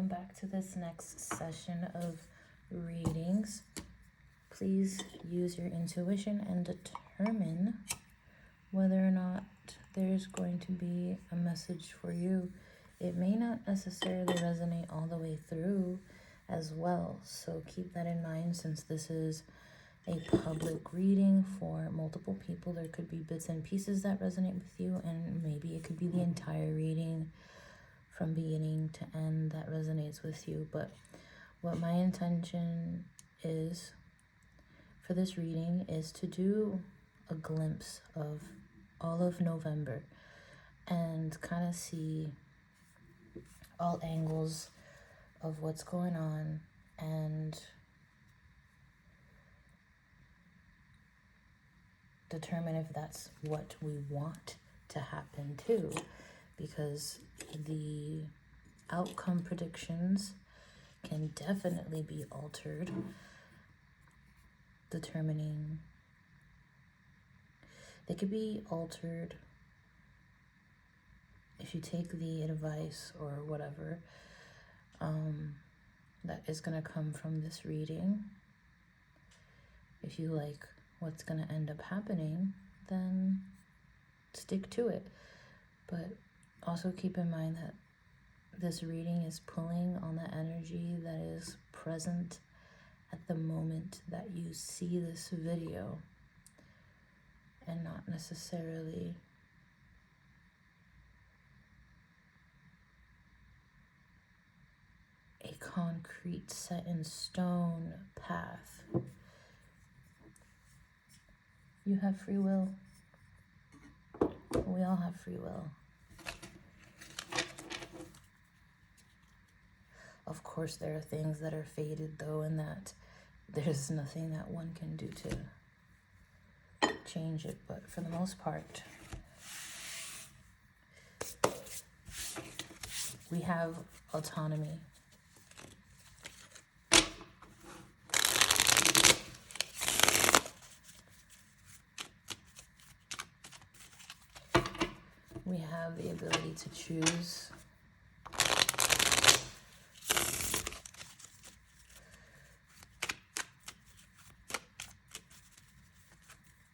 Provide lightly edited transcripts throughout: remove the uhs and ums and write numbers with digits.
welcome back to this next session of readings. Please use your intuition and determine whether or not there's going to be a message for you. It may not necessarily resonate all the way through as well, so keep that in mind. Since this is a public reading for multiple people, there could be bits and pieces that resonate with you, and maybe it could be the entire reading from beginning to end that resonates with you. But what my intention is for this reading is to do a glimpse of all of November and kind of see all angles of what's going on and determine if that's what we want to happen too, because the outcome predictions can definitely be altered, they could be altered if you take the advice or whatever that is going to come from this reading. If you like what's going to end up happening, then stick to it. But also keep in mind that this reading is pulling on the energy that is present at the moment that you see this video, and not necessarily a concrete set in stone path. You have free will. We all have free will. Of course, there are things that are fated, though, and that there's nothing that one can do to change it. But for the most part, we have autonomy. We have the ability to choose.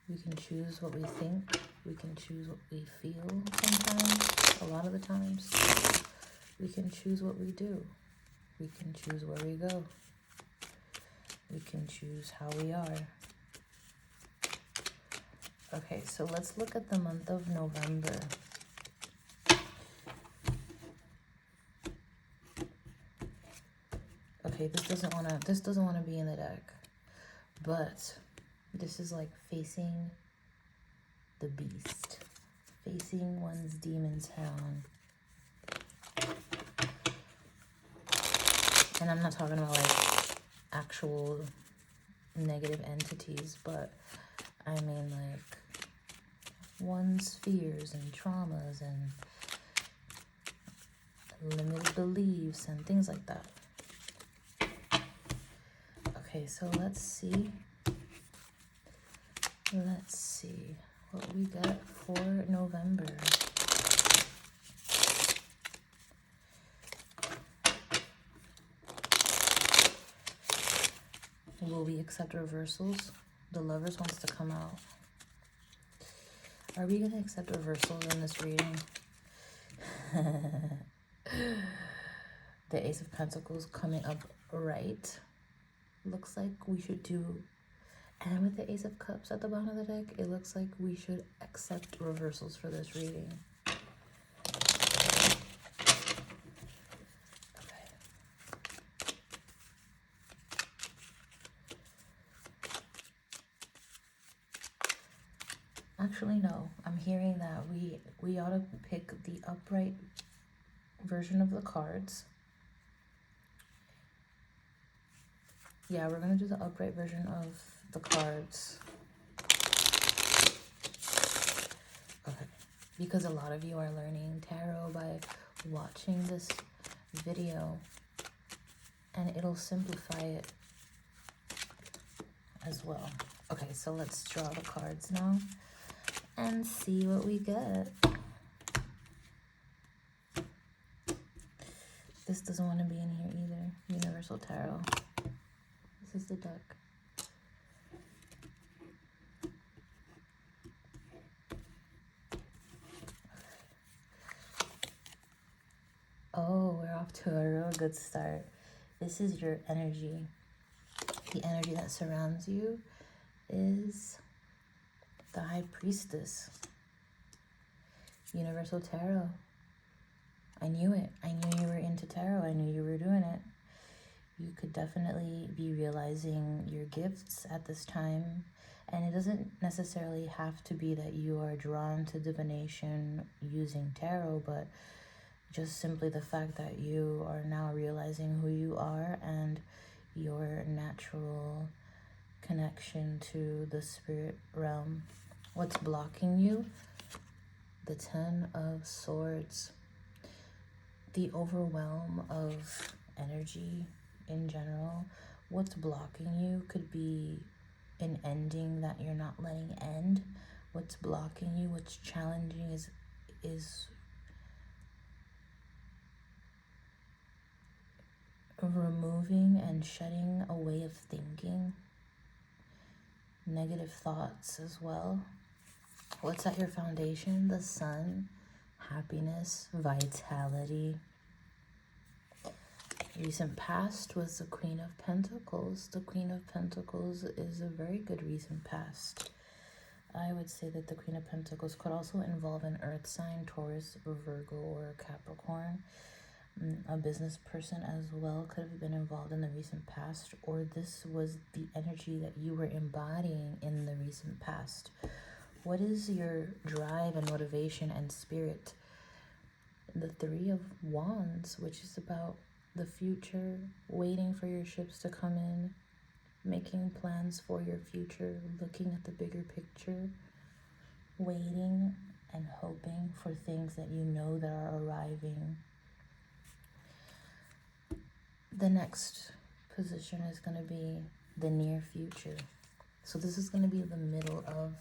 We can choose what we think. We can choose what we feel sometimes. A lot of the times. We can choose what we do. We can choose where we go. We can choose how we are. Okay, so let's look at the month of November. Okay, this doesn't wanna be in the deck, but this is like facing the beast, facing one's demons head on. And I'm not talking about like actual negative entities, but I mean like one's fears and traumas and limited beliefs and things like that. Okay, so let's see what we got for November. Will we accept reversals? The Lovers wants to come out. Are we going to accept reversals in this reading? The Ace of Pentacles coming up right. Looks like we should do, and with the Ace of Cups at the bottom of the deck, it looks like we should accept reversals for this reading. Okay. Actually, no. I'm hearing that we ought to pick the upright version of the cards. Yeah, we're going to do the upright version of the cards. Okay. Because a lot of you are learning tarot by watching this video, and it'll simplify it as well. Okay, so let's draw the cards now and see what we get. This doesn't want to be in here either. Universal Tarot. This is the duck. Oh, we're off to a real good start. This is your energy. The energy that surrounds you is the High Priestess. Universal Tarot. I knew it. I knew you were into tarot. I knew you were doing it. You could definitely be realizing your gifts at this time. And it doesn't necessarily have to be that you are drawn to divination using tarot, but just simply the fact that you are now realizing who you are and your natural connection to the spirit realm. What's blocking you? The Ten of Swords. The overwhelm of energy in general. What's blocking you could be an ending that you're not letting end. What's blocking you, what's challenging is removing and shedding a way of thinking, negative thoughts as well. What's at your foundation? The Sun, happiness, vitality. Recent past was the Queen of Pentacles. The Queen of Pentacles is a very good recent past. I would say that the Queen of Pentacles could also involve an earth sign, Taurus, or Virgo, or Capricorn. A business person as well could have been involved in the recent past, or this was the energy that you were embodying in the recent past. What is your drive and motivation and spirit? The Three of Wands, which is about the future, waiting for your ships to come in, making plans for your future, looking at the bigger picture, waiting and hoping for things that you know that are arriving. The next position is going to be the near future. So this is going to be the middle of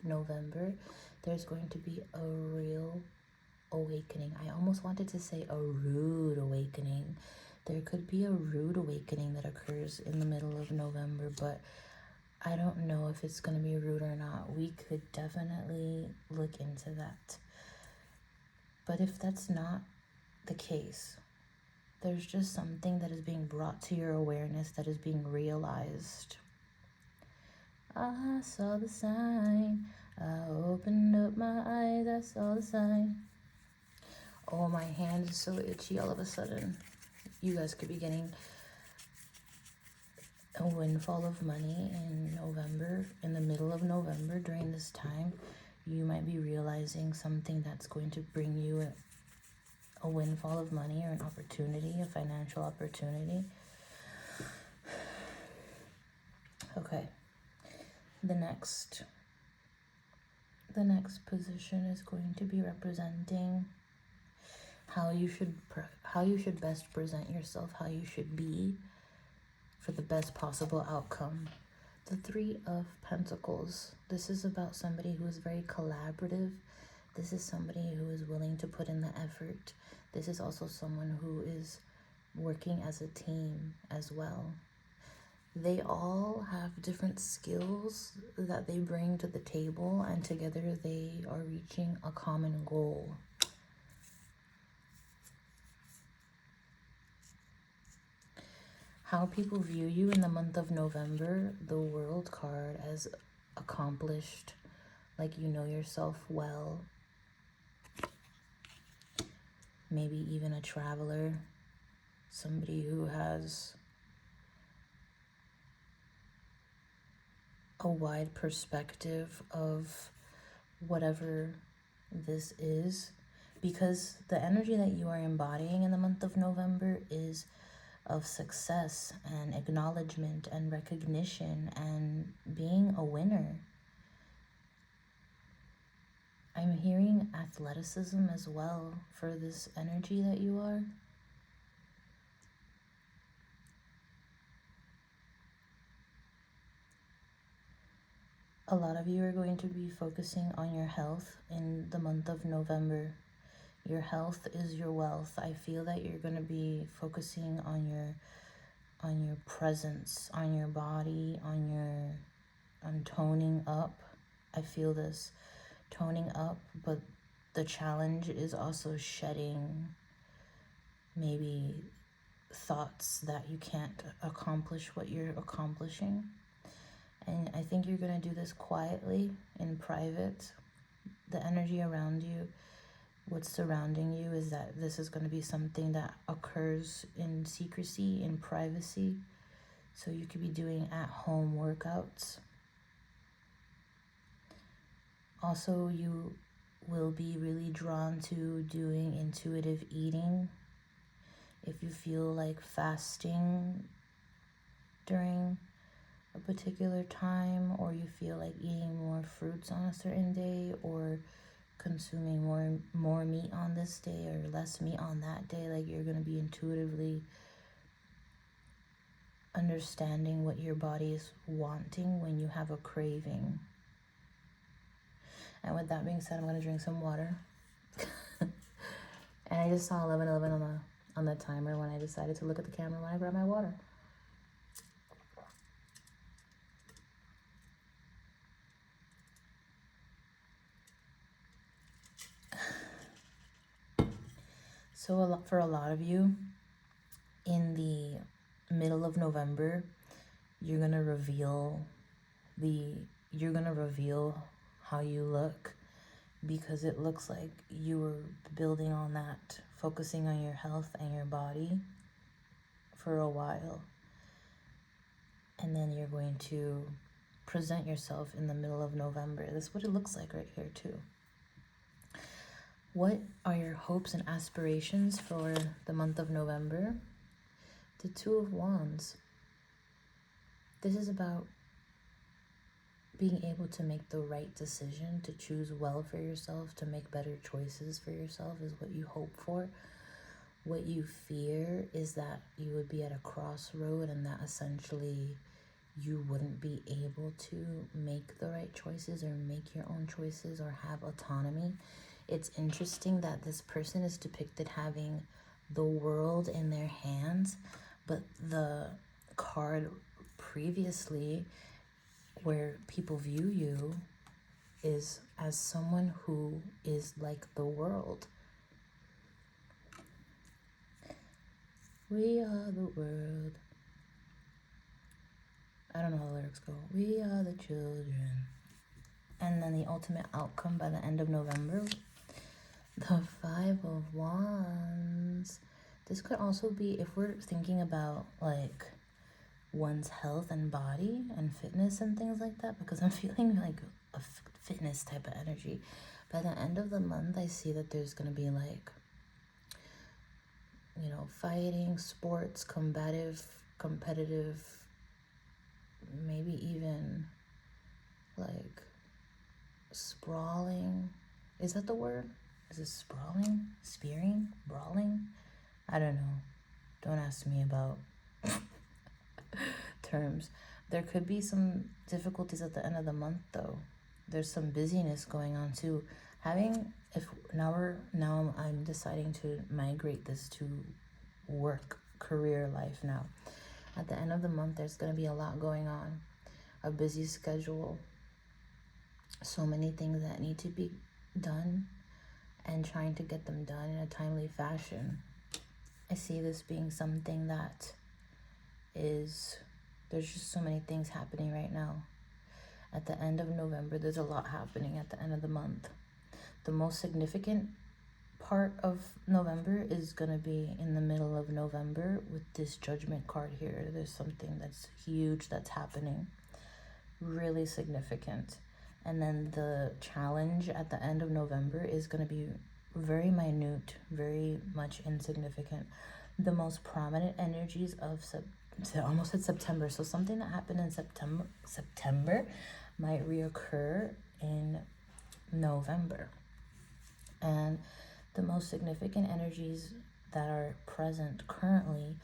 November. There's going to be a real awakening. I almost wanted to say a rude awakening. There could be a rude awakening that occurs in the middle of November, but I don't know if it's going to be rude or not. We could definitely look into that. But if that's not the case, there's just something that is being brought to your awareness that is being realized. I saw the sign. I opened up my eyes. I saw the sign. Oh, my hand is so itchy all of a sudden. You guys could be getting a windfall of money in November, in the middle of November. During this time, you might be realizing something that's going to bring you a windfall of money or an opportunity, a financial opportunity. Okay. The next position is going to be representing how you should best present yourself, how you should be for the best possible outcome. The Three of Pentacles. This is about somebody who is very collaborative. This is somebody who is willing to put in the effort. This is also someone who is working as a team as well. They all have different skills that they bring to the table, and together they are reaching a common goal. How people view you in the month of November, the World card, as accomplished, like you know yourself well. Maybe even a traveler, somebody who has a wide perspective of whatever this is, because the energy that you are embodying in the month of November is of success and acknowledgement and recognition and being a winner. I'm hearing athleticism as well for this energy that you are. A lot of you are going to be focusing on your health in the month of November. Your health is your wealth. I feel that you're going to be focusing on your presence, on your body, on toning up. I feel this toning up, but the challenge is also shedding maybe thoughts that you can't accomplish what you're accomplishing. And I think you're going to do this quietly, in private. The energy around you, what's surrounding you, is that this is going to be something that occurs in secrecy, in privacy. So you could be doing at-home workouts. Also, you will be really drawn to doing intuitive eating. If you feel like fasting during a particular time, or you feel like eating more fruits on a certain day, or consuming more meat on this day or less meat on that day, like you're going to be intuitively understanding what your body is wanting when you have a craving. And with that being said, I'm going to drink some water. And I just saw 11:11 on the timer when I decided to look at the camera when I grabbed my water. So for a lot of you, in the middle of November, you're gonna reveal how you look, because it looks like you were building on that, focusing on your health and your body for a while. And then you're going to present yourself in the middle of November. This is what it looks like right here too. What are your hopes and aspirations for the month of November? The Two of Wands. This is about being able to make the right decision, to choose well for yourself, to make better choices for yourself is what you hope for. What you fear is that you would be at a crossroad and that essentially you wouldn't be able to make the right choices or make your own choices or have autonomy. It's interesting that this person is depicted having the world in their hands, but the card previously where people view you is as someone who is like the world. We are the world. I don't know how the lyrics go. We are the children. And then the ultimate outcome by the end of November, the Five of Wands. This could also be, if we're thinking about like one's health and body and fitness and things like that, because I'm feeling like a fitness type of energy. By the end of the month, I see that there's going to be like, you know, fighting, sports, competitive, maybe even like sprawling. Is that the word? Is it sprawling? Spearing? Brawling? I don't know. Don't ask me about terms. There could be some difficulties at the end of the month though. There's some busyness going on too. I'm deciding to migrate this to work, career life now. At the end of the month, there's going to be a lot going on. A busy schedule. So many things that need to be done and trying to get them done in a timely fashion. I see this being something that is, there's just so many things happening right now. At the end of November, there's a lot happening at the end of the month. The most significant part of November is going to be in the middle of November with this Judgment card here. There's something that's huge that's happening. Really significant. And then the challenge at the end of November is going to be very minute, very much insignificant. The most prominent energies of almost said September. So something that happened in September might reoccur in November. And the most significant energies that are present currently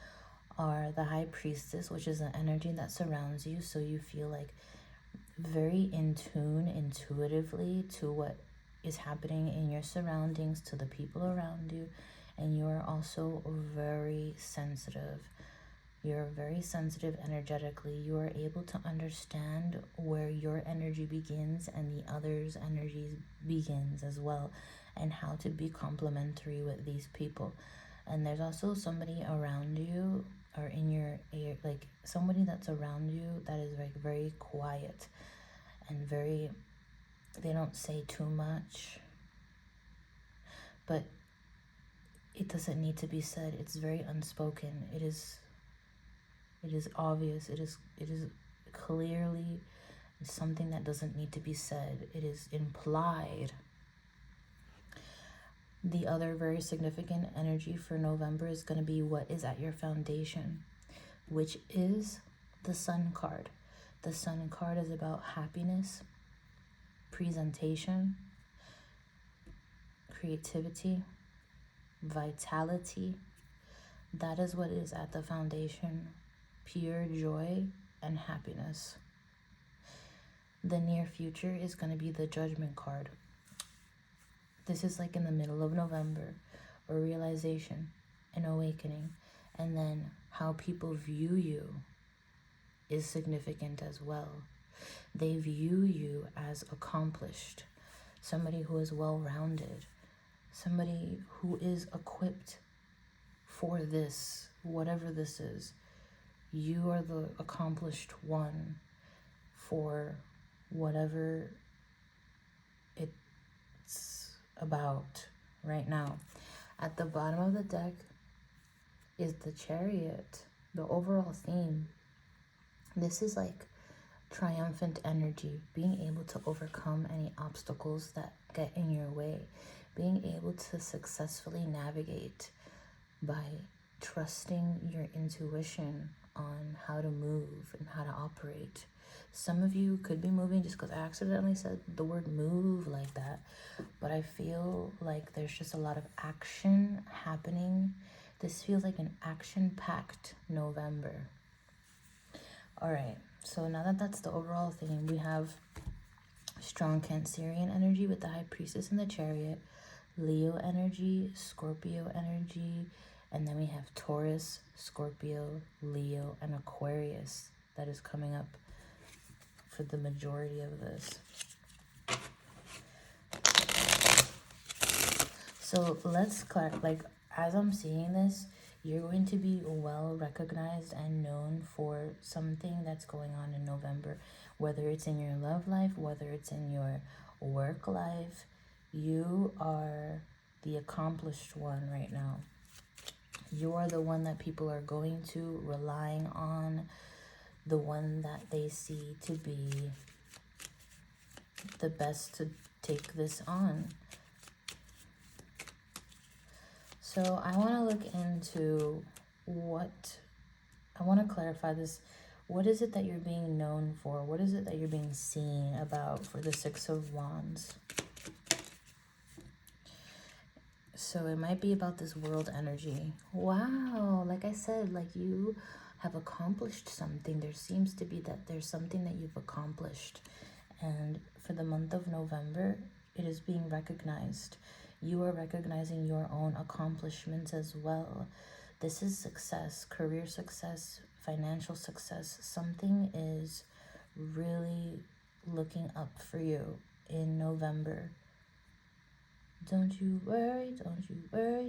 are the High Priestess, which is an energy that surrounds you, so you feel like very in tune intuitively to what is happening in your surroundings, to the people around you, and you are also very sensitive. You're very sensitive energetically. You are able to understand where your energy begins and the other's energy begins as well, and how to be complementary with these people. And there's also somebody around you, or in your ear, like somebody that's around you that is like very quiet and very, they don't say too much, but it doesn't need to be said. It's very unspoken. It is obvious. It is clearly something that doesn't need to be said. It is implied. The other very significant energy for November is going to be what is at your foundation, which is the Sun card. The Sun card is about happiness, presentation, creativity, vitality. That is what is at the foundation. Pure joy and happiness. The near future is going to be the Judgment card. This is like in the middle of November, a realization, an awakening, and then how people view you is significant as well. They view you as accomplished, somebody who is well-rounded, somebody who is equipped for this, whatever this is. You are the accomplished one for whatever it's about right now. At the bottom of the deck is the Chariot, the overall theme. This is like triumphant energy, being able to overcome any obstacles that get in your way, being able to successfully navigate by trusting your intuition on how to move and how to operate. Some of you could be moving just because I accidentally said the word move like that, but I feel like there's just a lot of action happening. This feels like an action-packed November. All right, so now that that's the overall theme, we have strong Cancerian energy with the High Priestess and the Chariot, Leo energy, Scorpio energy, and then we have Taurus, Scorpio, Leo, and Aquarius that is coming up for the majority of this. So let's like, as I'm seeing this, you're going to be well recognized and known for something that's going on in November, whether it's in your love life, whether it's in your work life. You are the accomplished one right now. You are the one that people are going to, relying on, the one that they see to be the best to take this on. So I want to look into I want to clarify this. What is it that you're being known for? What is it that you're being seen about for the Six of Wands? So it might be about this world energy. Wow, like I said, like you have accomplished something. There seems to be that there's something that you've accomplished. And for the month of November, it is being recognized. You are recognizing your own accomplishments as well. This is success, career success, financial success. Something is really looking up for you in November. Don't you worry,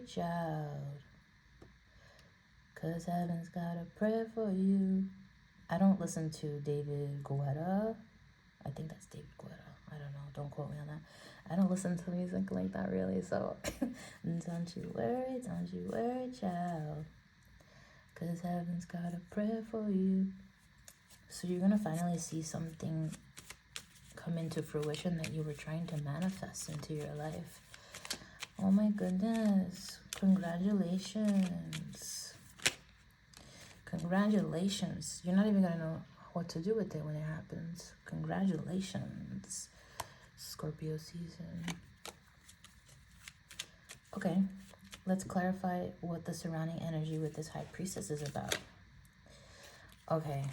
child, 'cause heaven's got a prayer for you. I don't listen to David Guetta. I think that's David Guetta. I don't know. Don't quote me on that. I don't listen to music like that really, so don't you worry, child, 'cause heaven's got a prayer for you. So you're gonna finally see something come into fruition that you were trying to manifest into your life. Oh my goodness. Congratulations. Congratulations. You're not even gonna know what to do with it when it happens. Congratulations, Scorpio season. Okay, let's clarify what the surrounding energy with this High Priestess is about. Okay,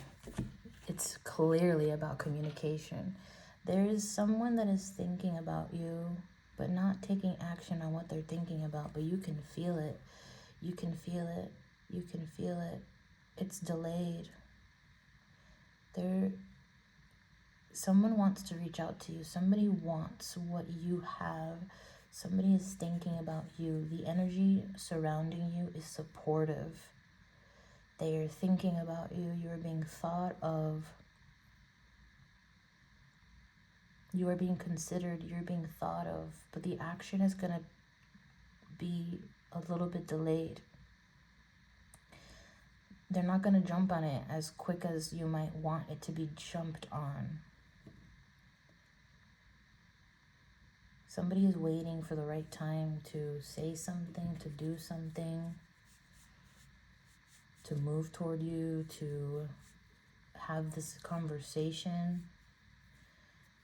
it's clearly about communication. There is someone that is thinking about you, but not taking action on what they're thinking about. But you can feel it. You can feel it. You can feel it. It's delayed. Someone wants to reach out to you. Somebody wants what you have. Somebody is thinking about you. The energy surrounding you is supportive. They are thinking about you. You are being thought of. You are being considered. You're being thought of. But the action is going to be a little bit delayed. They're not going to jump on it as quick as you might want it to be jumped on. Somebody is waiting for the right time to say something, to do something, to move toward you, to have this conversation.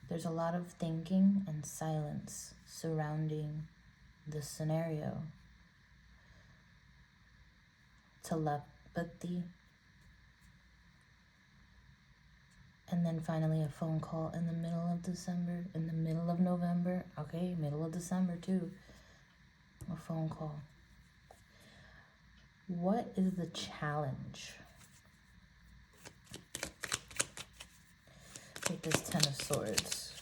There's a lot of thinking and silence surrounding this scenario. Telepathy. And then finally a phone call in the middle of December, in the middle of November. Okay, middle of December too. A phone call. What is the challenge? Take this Ten of Swords.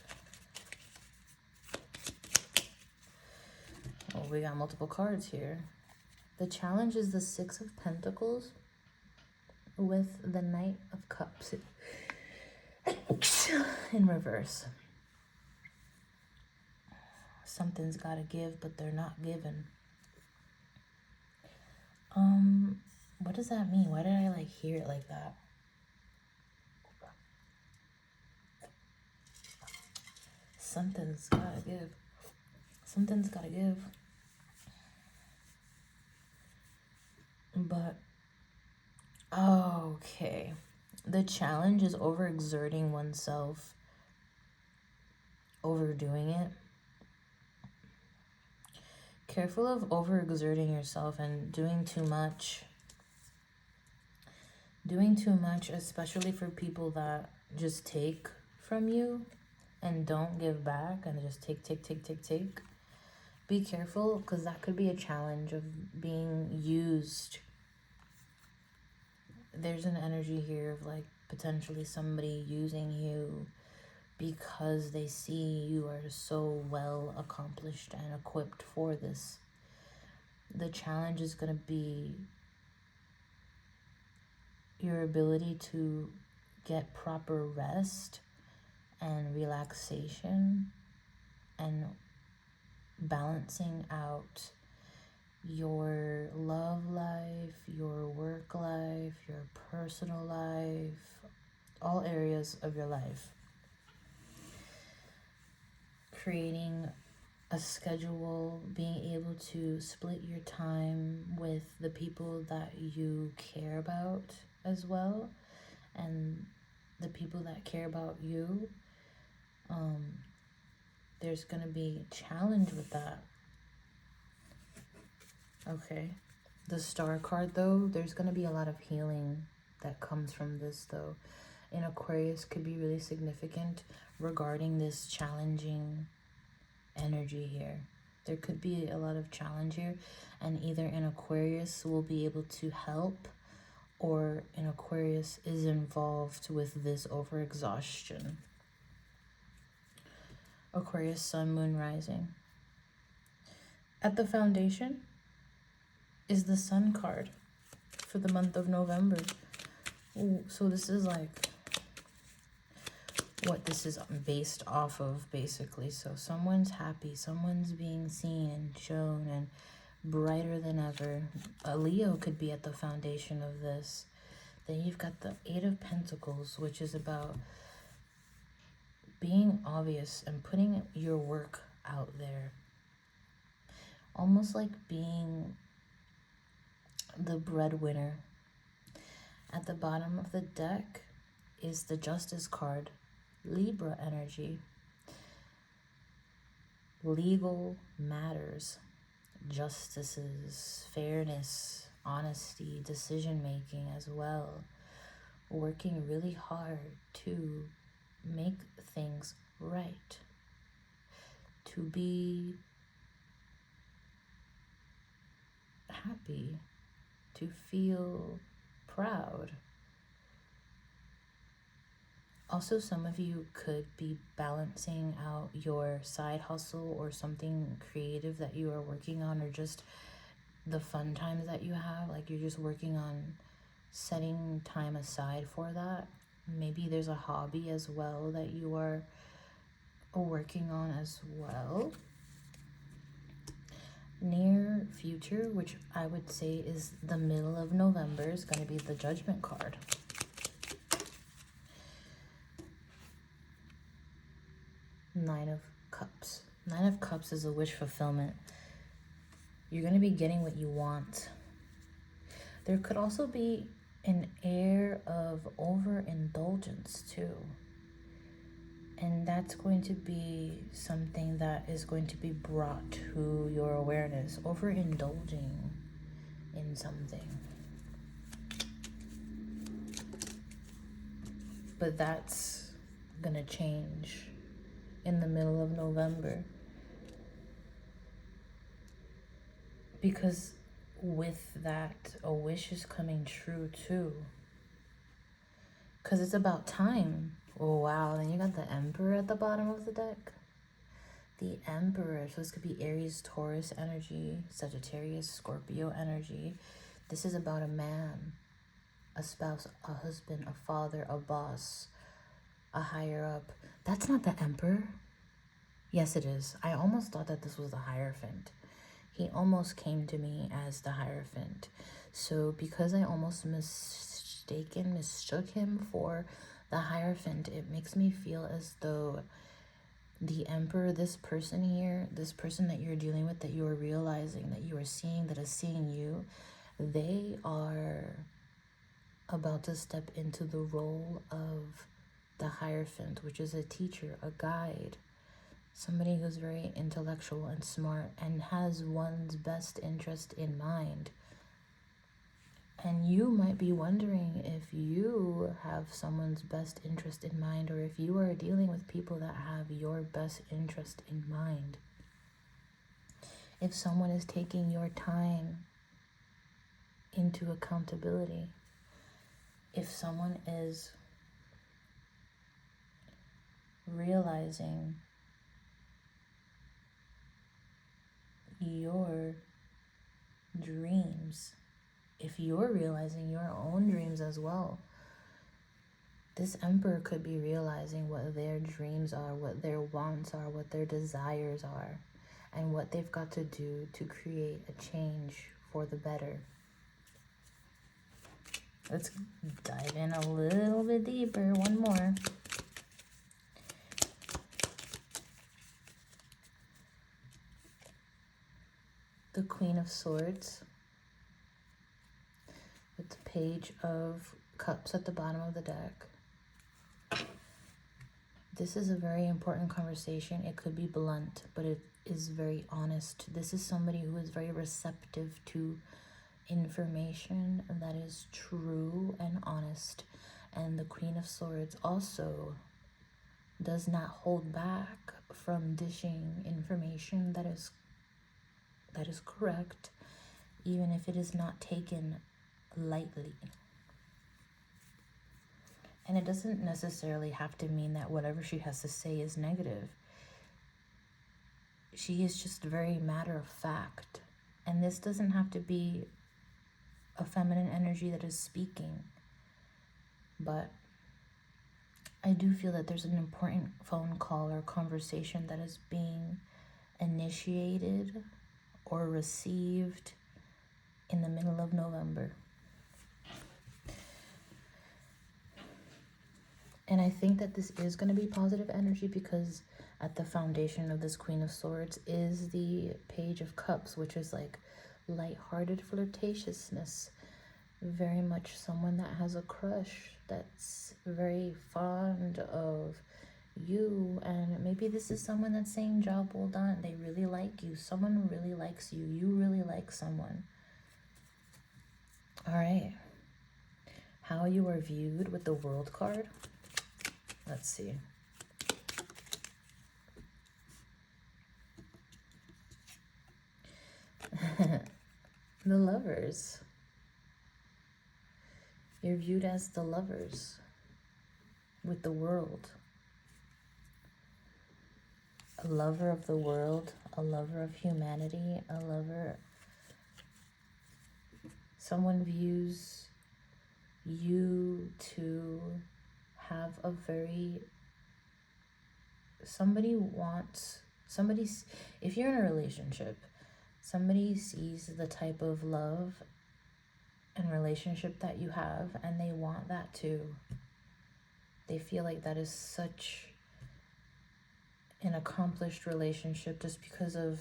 Oh, we got multiple cards here. The challenge is the Six of Pentacles with the Knight of Cups in reverse. Something's got to give, but they're not given. What does that mean? Why did I hear it like that? Something's got to give. Something's got to give. But, okay. The challenge is overexerting oneself, overdoing it. Careful of overexerting yourself and doing too much. Doing too much, especially for people that just take from you and don't give back and just take. Be careful, because that could be a challenge of being used. There's an energy here of potentially somebody using you because they see you are so well accomplished and equipped for this. The challenge is going to be your ability to get proper rest and relaxation and balancing out your love life, your work life, your personal life, all areas of your life. Creating a schedule, being able to split your time with the people that you care about as well, and the people that care about you. There's going to be a challenge with that. Okay. The Star card, though, there's going to be a lot of healing that comes from this, though. In Aquarius could be really significant regarding this challenging energy here. There could be a lot of challenge here, and either in Aquarius will be able to help, or in Aquarius is involved with this overexhaustion. Aquarius, Sun, Moon, Rising. At the foundation is the Sun card for the month of November. Ooh, so this is what this is based off of, basically. So someone's happy, someone's being seen and shown and brighter than ever. A Leo could be at the foundation of this. Then you've got the Eight of Pentacles, which is about being obvious and putting your work out there. Almost like being the breadwinner. At the bottom of the deck is the Justice card, Libra energy. Legal matters, justices, fairness, honesty, decision-making as well. Working really hard to make things right. to be happy, to feel proud. Also, some of you could be balancing out your side hustle or something creative that you are working on, or just the fun times that you have. Like, you're just working on setting time aside for that. Maybe there's a hobby as well that you are working on as well. Near future, which I would say is the middle of November, is going to be the Judgment card. Nine of Cups. Nine of Cups is a wish fulfillment. You're going to be getting what you want. There could also be an air of overindulgence too. And that's going to be something that is going to be brought to your awareness. Overindulging in something. But that's going to change in the middle of November. Because with that, a wish is coming true too. Because it's about time. Oh, wow. Then you got the Emperor at the bottom of the deck. The Emperor. So this could be Aries, Taurus energy, Sagittarius, Scorpio energy. This is about a man, a spouse, a husband, a father, a boss, a higher up. That's not the Emperor. Yes, it is. I almost thought that this was the Hierophant. He almost came to me as the Hierophant. So because I almost mistook him for the Hierophant, it makes me feel as though the Emperor, this person here, this person that you're dealing with, that you are realizing, that you are seeing, that is seeing you, they are about to step into the role of the Hierophant, which is a teacher, a guide, somebody who's very intellectual and smart and has one's best interest in mind. And you might be wondering if you have someone's best interest in mind, or if you are dealing with people that have your best interest in mind. If someone is taking your time into accountability, if someone is realizing your dreams, if you're realizing your own dreams as well. This Emperor could be realizing what their dreams are, what their wants are, what their desires are, and what they've got to do to create a change for the better. Let's dive in a little bit deeper. One more. The Queen of Swords. With the Page of Cups at the bottom of the deck. This is a very important conversation. It could be blunt, but it is very honest. This is somebody who is very receptive to information that is true and honest. And the Queen of Swords also does not hold back from dishing information that is correct, even if it is not taken lightly. And it doesn't necessarily have to mean that whatever she has to say is negative. She is just very matter of fact. And this doesn't have to be a feminine energy that is speaking. But I do feel that there's an important phone call or conversation that is being initiated or received in the middle of November. And I think that this is going to be positive energy, because at the foundation of this Queen of Swords is the Page of Cups, which is like lighthearted flirtatiousness. Very much someone that has a crush, that's very fond of you. And maybe this is someone that's saying job well done. They really like you. Someone really likes you. You really like someone. All right. How you are viewed with the World card. Let's see. The Lovers. You're viewed as the lovers with the world. A lover of the world, a lover of humanity, a lover. Someone views you to have a very, if you're in a relationship, somebody sees the type of love and relationship that you have, and they want that too. They feel like that is such an accomplished relationship just because of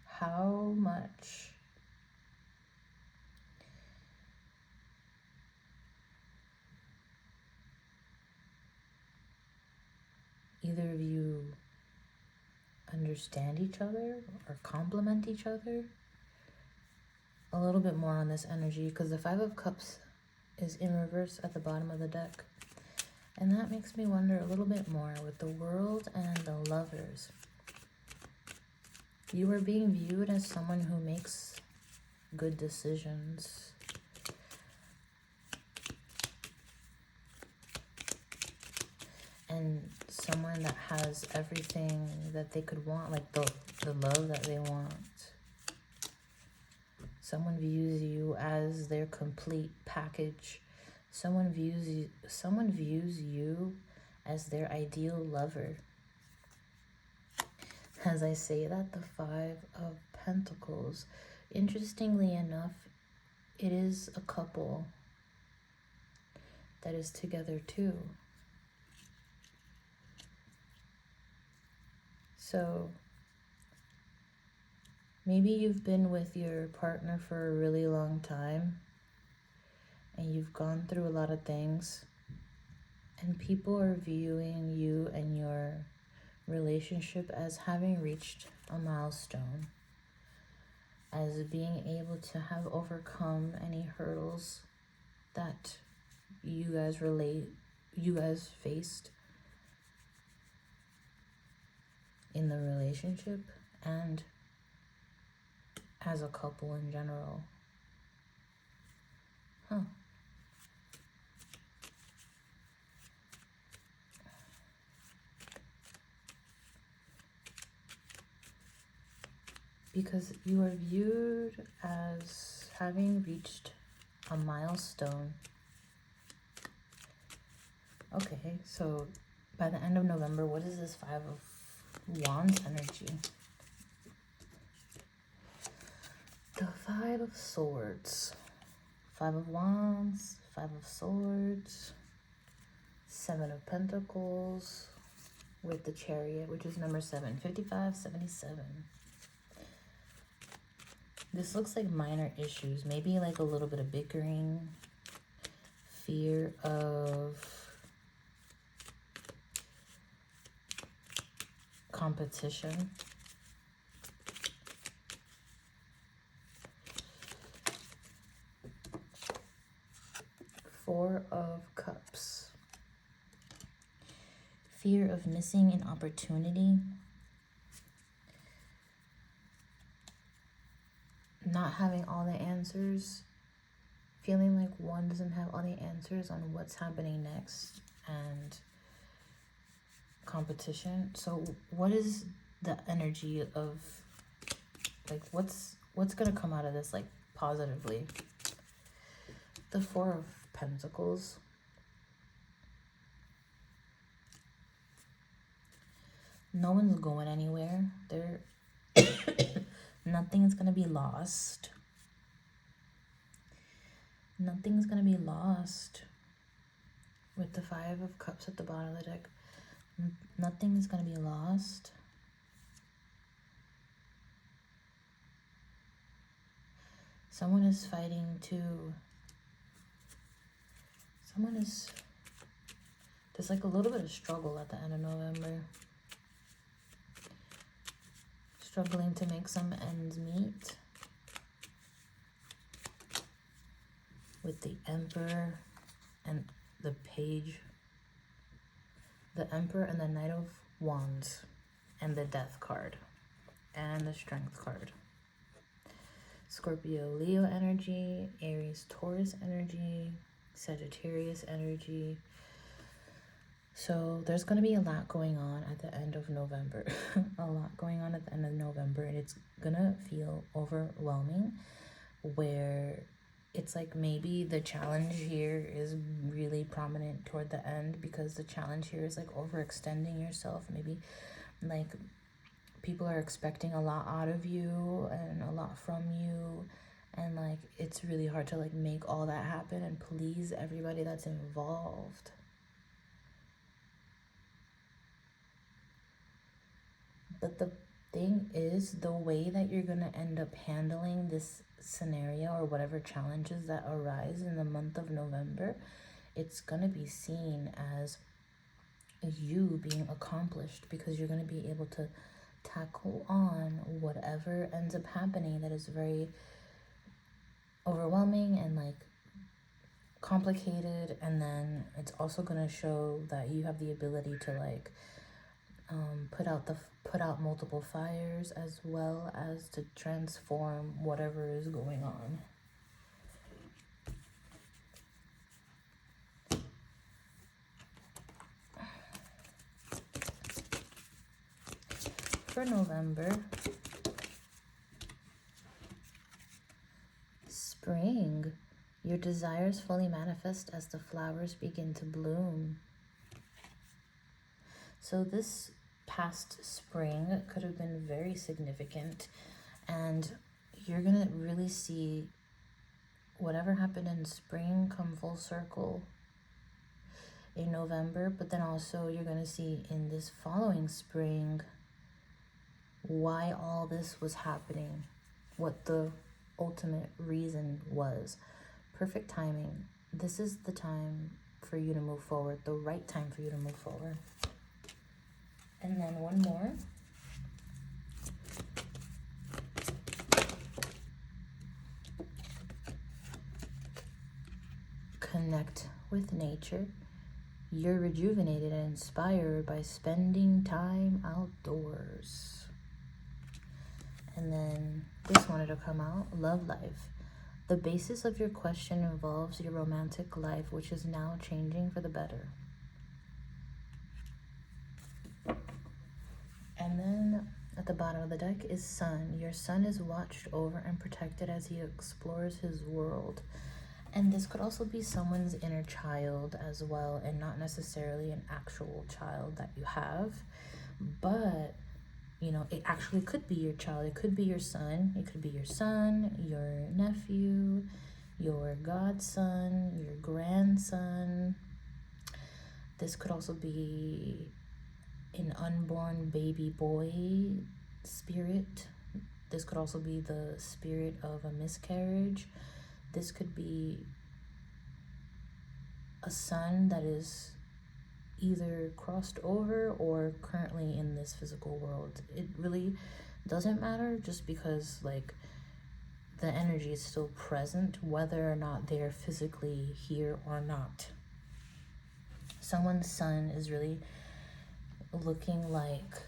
how much either of you understand each other or complement each other. A little bit more on this energy, because the Five of Cups is in reverse at the bottom of the deck. And that makes me wonder a little bit more with the World and the Lovers. You are being viewed as someone who makes good decisions. And someone that has everything that they could want, like the love that they want. Someone views you as their complete package. Someone views you as their ideal lover. As I say that, the Five of Pentacles, interestingly enough, it is a couple that is together too. So maybe you've been with your partner for a really long time and you've gone through a lot of things, and people are viewing you and your relationship as having reached a milestone, as being able to have overcome any hurdles that you guys faced in the relationship and as a couple in general. Because you are viewed as having reached a milestone. Okay, so by the end of November, what is this Five of Wands energy? The Five of Swords. Five of Wands, Five of Swords, Seven of Pentacles with the Chariot, which is number 7, 5577. This looks like minor issues, maybe like a little bit of bickering, fear of competition. Four of Cups. Fear of missing an opportunity. Not having all the answers. Feeling like one doesn't have all the answers on what's happening next. And competition. So what is the energy of, like, what's going to come out of this, like, positively? The Four of Pentacles. No one's going anywhere. Nothing's going to be lost. Nothing's going to be lost. With the Five of Cups at the bottom of the deck. Nothing is going to be lost. Someone is fighting to... There's like a little bit of struggle at the end of November. Struggling to make some ends meet. With the Emperor and the Page. The Emperor and the Knight of Wands. And the Death card. And the Strength card. Scorpio, Leo energy, Aries, Taurus energy, Sagittarius energy. So there's going to be a lot going on at the end of November. A lot going on at the end of November, and it's going to feel overwhelming, where it's like maybe the challenge here is really prominent toward the end, because the challenge here is like overextending yourself. Maybe like people are expecting a lot out of you and a lot from you, and like it's really hard to like make all that happen and please everybody that's involved. But the thing is, the way that you're going to end up handling this scenario or whatever challenges that arise in the month of November, it's going to be seen as you being accomplished, because you're going to be able to tackle on whatever ends up happening that is very overwhelming and like complicated. And then it's also going to show that you have the ability to like put out multiple fires, as well as to transform whatever is going on. For November, spring. Your desires fully manifest as the flowers begin to bloom. So this past spring could have been very significant, and you're gonna really see whatever happened in spring come full circle in November. But then also you're gonna see in this following spring why all this was happening, what the ultimate reason was. Perfect timing. This is the time for you to move forward, the right time for you to move forward. And then one more. Connect with nature. You're rejuvenated and inspired by spending time outdoors. And then this wanted to come out. Love life. The basis of your question involves your romantic life, which is now changing for the better. And then at the bottom of the deck is sun. Your son is watched over and protected as he explores his world. And this could also be someone's inner child as well, and not necessarily an actual child that you have. But, you know, it actually could be your child. It could be your son. It could be your son, your nephew, your godson, your grandson. This could also be an unborn baby boy spirit. This could also be the spirit of a miscarriage. This could be a son that is either crossed over or currently in this physical world. It really doesn't matter, just because like the energy is still present whether or not they're physically here or not. Someone's son is really looking like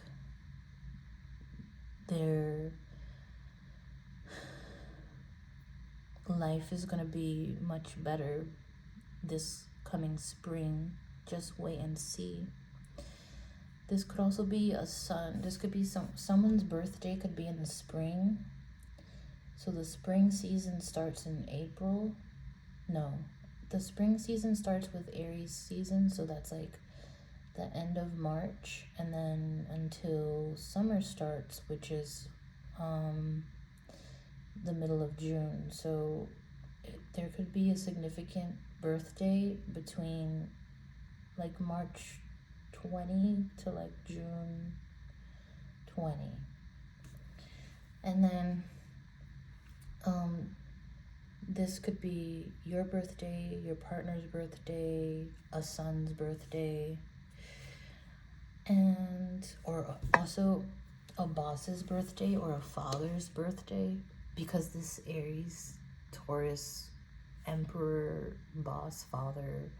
their life is going to be much better this coming spring. Just wait and see. This could also be a son. This could be someone's birthday could be in the spring. So the spring season starts in April. No, the spring season starts with Aries season, so that's like the end of March, and then until summer starts, which is the middle of June. So there could be a significant birthday between like March 20 to like June 20. And then this could be your birthday, your partner's birthday, a son's birthday, and or also a boss's birthday or a father's birthday, because this Aries, Taurus, Emperor, boss, father,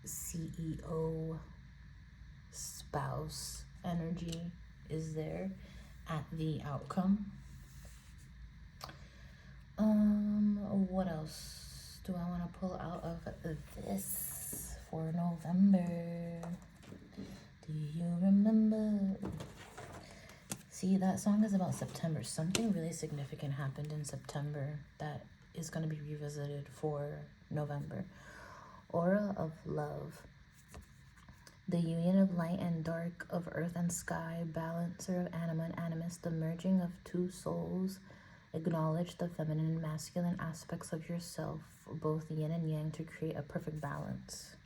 CEO, spouse energy is there at the outcome. What else do I want to pull out of this for November? Do you remember? See, that song is about September. Something really significant happened in September that is going to be revisited for November. Aura of love. The union of light and dark, of earth and sky, balancer of anima and animus, the merging of two souls. Acknowledge the feminine and masculine aspects of yourself, both yin and yang, to create a perfect balance.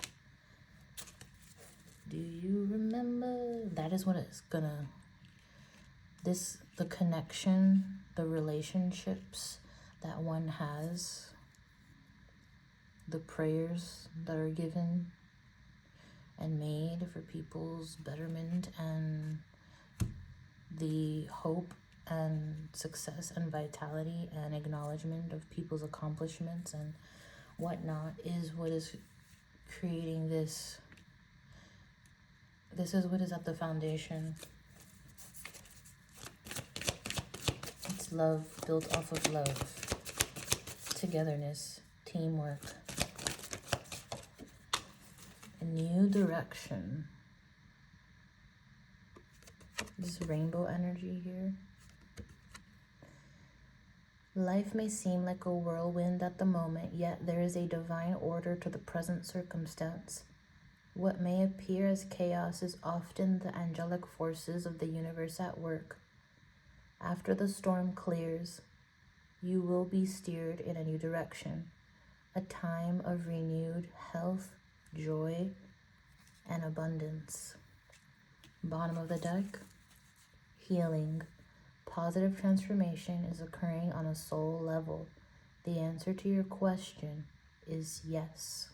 Do you remember? That is what it's gonna... the connection, the relationships that one has, the prayers that are given and made for people's betterment, and the hope and success and vitality and acknowledgement of people's accomplishments and whatnot is what is creating this. This is what is at the foundation. It's love built off of love, togetherness, teamwork, a new direction. This rainbow energy here. Life may seem like a whirlwind at the moment, yet there is a divine order to the present circumstance. What may appear as chaos is often the angelic forces of the universe at work. After the storm clears, you will be steered in a new direction, a time of renewed health, joy, and abundance. Bottom of the deck, healing. Positive transformation is occurring on a soul level. The answer to your question is yes.